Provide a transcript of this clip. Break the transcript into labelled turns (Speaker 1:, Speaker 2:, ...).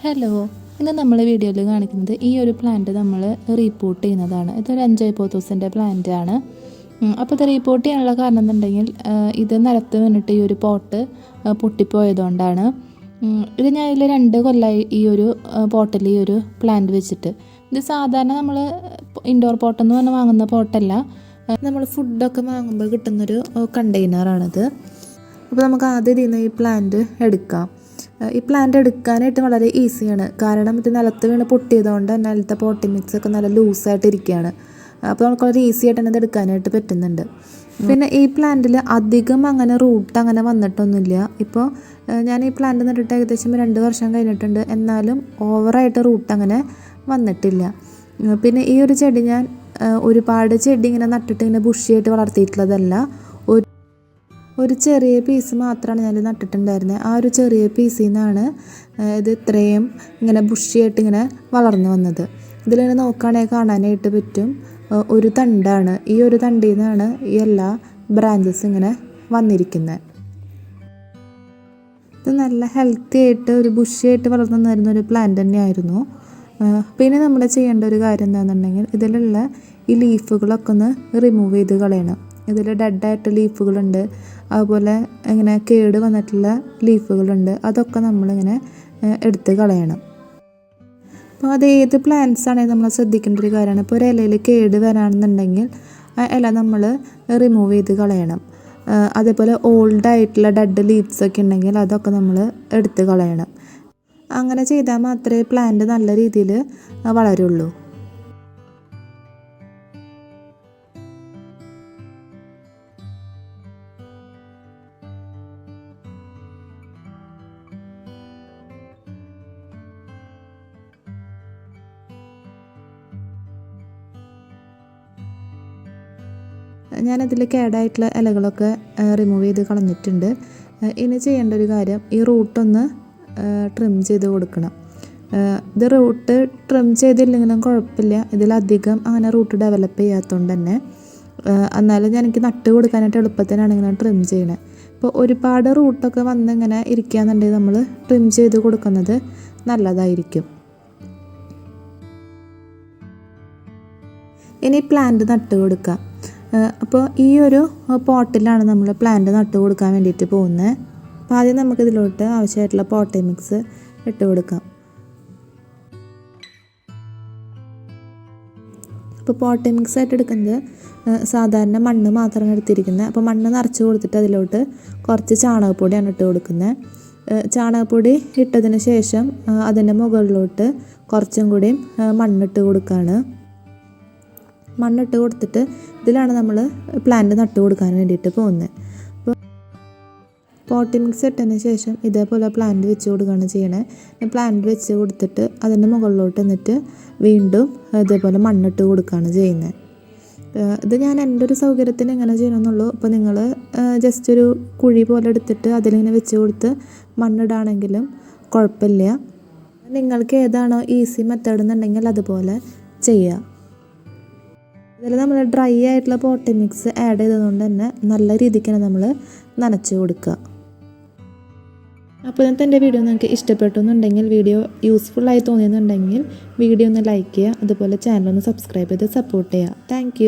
Speaker 1: Hello, ഇന്ന് നമ്മൾ വീഡിയോയിൽ കാണിക്കുന്നത് ഈ ഒരു പ്ലാന്റ് നമ്മൾ റീപോർട്ട് ചെയ്യുന്നതാണ്. ഇതൊരു 5 ഹൈപ്പോത്തസിൻ്റെ പ്ലാന്റ് ആണ്. അപ്പോൾ ഇത് റീപോർട്ട് ചെയ്യാനുള്ള കാരണം എന്നുണ്ടെങ്കിൽ ഇത് നിലത്ത് വീണിട്ട് ഈ ഒരു പോട്ട് പൊട്ടിപ്പോയതുകൊണ്ടാണ്. ഇത് ഞാൻ ഇതിൽ 2 കൊല്ലമായി ഈ ഒരു പോട്ടിൽ ഈ ഒരു പ്ലാന്റ് വെച്ചിട്ട്. ഇത് സാധാരണ നമ്മൾ ഇൻഡോർ പോട്ടെന്ന് പറഞ്ഞാൽ വാങ്ങുന്ന പോട്ടല്ല, നമ്മൾ ഫുഡൊക്കെ വാങ്ങുമ്പോൾ കിട്ടുന്നൊരു കണ്ടെയ്നറാണിത്. അപ്പോൾ നമുക്ക് ആദ്യം ഇതിൽ നിന്ന് ഈ പ്ലാന്റ് എടുക്കാം. ഈ പ്ലാന്റ് എടുക്കാനായിട്ട് വളരെ ഈസിയാണ്, കാരണം ഇത് നിലത്ത് വീണ് പൊട്ടിയതുകൊണ്ട് തന്നെ നിലത്തെ പോട്ടി മിക്സ് ഒക്കെ നല്ല ലൂസായിട്ടിരിക്കുകയാണ്. അപ്പോൾ നമുക്ക് വളരെ ഈസി ആയിട്ട് തന്നെ ഇത് എടുക്കാനായിട്ട് പറ്റുന്നുണ്ട്. പിന്നെ ഈ പ്ലാന്റിൽ അധികം അങ്ങനെ റൂട്ട് അങ്ങനെ വന്നിട്ടൊന്നുമില്ല. ഇപ്പോൾ ഞാൻ ഈ പ്ലാന്റ് നട്ടിട്ട് ഏകദേശം 2 വർഷം കഴിഞ്ഞിട്ടുണ്ട്, എന്നാലും ഓവറായിട്ട് റൂട്ട് അങ്ങനെ വന്നിട്ടില്ല. പിന്നെ ഈ ഒരു ചെടി ഞാൻ ഒരുപാട് ചെടി ഇങ്ങനെ നട്ടിട്ട് ഇങ്ങനെ ബുഷിയായിട്ട് വളർത്തിയിട്ടുള്ളതല്ല. ഒരു ചെറിയ പീസ് മാത്രമാണ് ഞാൻ നട്ടിട്ടുണ്ടായിരുന്നത്. ആ ഒരു ചെറിയ പീസിൽ നിന്നാണ് ഇത് ഇത്രയും ഇങ്ങനെ ബുഷിയായിട്ട് ഇങ്ങനെ വളർന്നു വന്നത്. ഇതിലിങ്ങനെ നോക്കുകയാണെങ്കിൽ കാണാനായിട്ട് പറ്റും ഒരു തണ്ടാണ്. ഈ ഒരു തണ്ടിൽ നിന്നാണ് ഈ എല്ലാ ബ്രാഞ്ചസ് ഇങ്ങനെ വന്നിരിക്കുന്നത്. ഇത് നല്ല ഹെൽത്തി ആയിട്ട് ഒരു ബുഷിയായിട്ട് വളർന്നു വരുന്ന ഒരു പ്ലാന്റ് തന്നെയായിരുന്നു. പിന്നെ നമ്മൾ ചെയ്യേണ്ട ഒരു കാര്യം എന്താണെന്നുണ്ടെങ്കിൽ ഇതിലുള്ള ഈ ലീഫുകളൊക്കെ ഒന്ന് റിമൂവ് ചെയ്ത് കളയണം. ഇതിൽ ഡെഡായിട്ട് ലീഫുകളുണ്ട്, അതുപോലെ ഇങ്ങനെ കേട് വന്നിട്ടുള്ള ലീഫുകളുണ്ട്. അതൊക്കെ നമ്മളിങ്ങനെ എടുത്ത് കളയണം. അപ്പോൾ അത് ഏത് പ്ലാന്റ്സ് ആണെങ്കിലും നമ്മൾ ശ്രദ്ധിക്കേണ്ട ഒരു കാര്യമാണ്. ഇപ്പോൾ ഒരു ഇലയിൽ കേട് വരാണെന്നുണ്ടെങ്കിൽ ആ ഇല നമ്മൾ റിമൂവ് ചെയ്ത് കളയണം. അതേപോലെ ഓൾഡായിട്ടുള്ള ഡെഡ് ലീവ്സ് ഒക്കെ ഉണ്ടെങ്കിൽ അതൊക്കെ നമ്മൾ എടുത്ത് കളയണം. അങ്ങനെ ചെയ്താൽ മാത്രമേ പ്ലാന്റ് നല്ല രീതിയിൽ വളരുള്ളൂ. ഞാനതിൽ കേടായിട്ടുള്ള ഇലകളൊക്കെ റിമൂവ് ചെയ്ത് കളഞ്ഞിട്ടുണ്ട്. ഇനി ചെയ്യേണ്ട ഒരു കാര്യം, ഈ റൂട്ടൊന്ന് ട്രിം ചെയ്ത് കൊടുക്കണം. ഇത് റൂട്ട് ട്രിം ചെയ്തില്ലെങ്കിലും കുഴപ്പമില്ല, ഇതിലധികം അങ്ങനെ റൂട്ട് ഡെവലപ്പ് ചെയ്യാത്തതുകൊണ്ട് തന്നെ. എന്നാലും എനിക്ക് നട്ട് കൊടുക്കാനായിട്ട് എളുപ്പത്തിനാണ് ഇങ്ങനെ ട്രിം ചെയ്യണത്. ഇപ്പോൾ ഒരുപാട് റൂട്ടൊക്കെ വന്ന് ഇങ്ങനെ ഇരിക്കുകയെന്നുണ്ടെങ്കിൽ നമ്മൾ ട്രിം ചെയ്ത് കൊടുക്കുന്നത് നല്ലതായിരിക്കും. ഇനി പ്ലാന്റ് നട്ട് കൊടുക്കാം. അപ്പോൾ ഈ ഒരു പോട്ടിലാണ് നമ്മൾ പ്ലാന്റ് നട്ട് കൊടുക്കാൻ വേണ്ടിയിട്ട് പോകുന്നത്. അപ്പോൾ ആദ്യം നമുക്കിതിലോട്ട് ആവശ്യമായിട്ടുള്ള പോട്ടി മിക്സ് ഇട്ട് കൊടുക്കാം. അപ്പോൾ പോട്ടി മിക്സ് ആയിട്ട് എടുക്കുന്നത് സാധാരണ മണ്ണ് മാത്രമാണ് എടുത്തിരിക്കുന്നത്. അപ്പോൾ മണ്ണ് നിറച്ച് കൊടുത്തിട്ട് അതിലോട്ട് കുറച്ച് ചാണകപ്പൊടിയാണ് ഇട്ട് കൊടുക്കുന്നത്. ചാണകപ്പൊടി ഇട്ടതിന് ശേഷം അതിൻ്റെ മുകളിലോട്ട് കുറച്ചും കൂടി മണ്ണിട്ട് കൊടുക്കുകയാണ്. മണ്ണിട്ട് കൊടുത്തിട്ട് ഇതിലാണ് നമ്മൾ പ്ലാന്റ് നട്ട് കൊടുക്കാൻ വേണ്ടിയിട്ട് പോകുന്നത്. അപ്പോൾ പോട്ടി മിക്സ് ഇട്ടതിന് ശേഷം ഇതേപോലെ പ്ലാന്റ് വെച്ച് കൊടുക്കുകയാണ് ചെയ്യണത്. പ്ലാന്റ് വെച്ച് കൊടുത്തിട്ട് അതിൻ്റെ മുകളിലോട്ട് എന്നിട്ട് വീണ്ടും ഇതേപോലെ മണ്ണിട്ട് കൊടുക്കുകയാണ് ചെയ്യുന്നത്. ഇത് ഞാൻ എൻ്റെ ഒരു സൗകര്യത്തിന് എങ്ങനെ ചെയ്യണമെന്നുള്ളൂ. അപ്പോൾ നിങ്ങൾ ജസ്റ്റ് ഒരു കുഴി പോലെ എടുത്തിട്ട് അതിലിങ്ങനെ വെച്ച് കൊടുത്ത് മണ്ണിടാണെങ്കിലും കുഴപ്പമില്ല. നിങ്ങൾക്ക് ഏതാണോ ഈസി മെത്തേഡ് എന്നുണ്ടെങ്കിൽ അതുപോലെ ചെയ്യുക. ഇതിൽ നമ്മൾ ഡ്രൈ ആയിട്ടുള്ള പോട്ടി മിക്സ് ആഡ് ചെയ്തതുകൊണ്ട് തന്നെ നല്ല രീതിക്കാണ് നമ്മൾ നനച്ച് കൊടുക്കുക. അപ്പോൾ ഇന്നത്തെ എൻ്റെ വീഡിയോ നിങ്ങൾക്ക് ഇഷ്ടപ്പെട്ടെന്നുണ്ടെങ്കിൽ, വീഡിയോ യൂസ്ഫുള്ളായി തോന്നിയെന്നുണ്ടെങ്കിൽ വീഡിയോ ഒന്ന് ലൈക്ക് ചെയ്യുക, അതുപോലെ ചാനൽ ഒന്ന് സബ്സ്ക്രൈബ് ചെയ്ത് സപ്പോർട്ട് ചെയ്യുക. താങ്ക്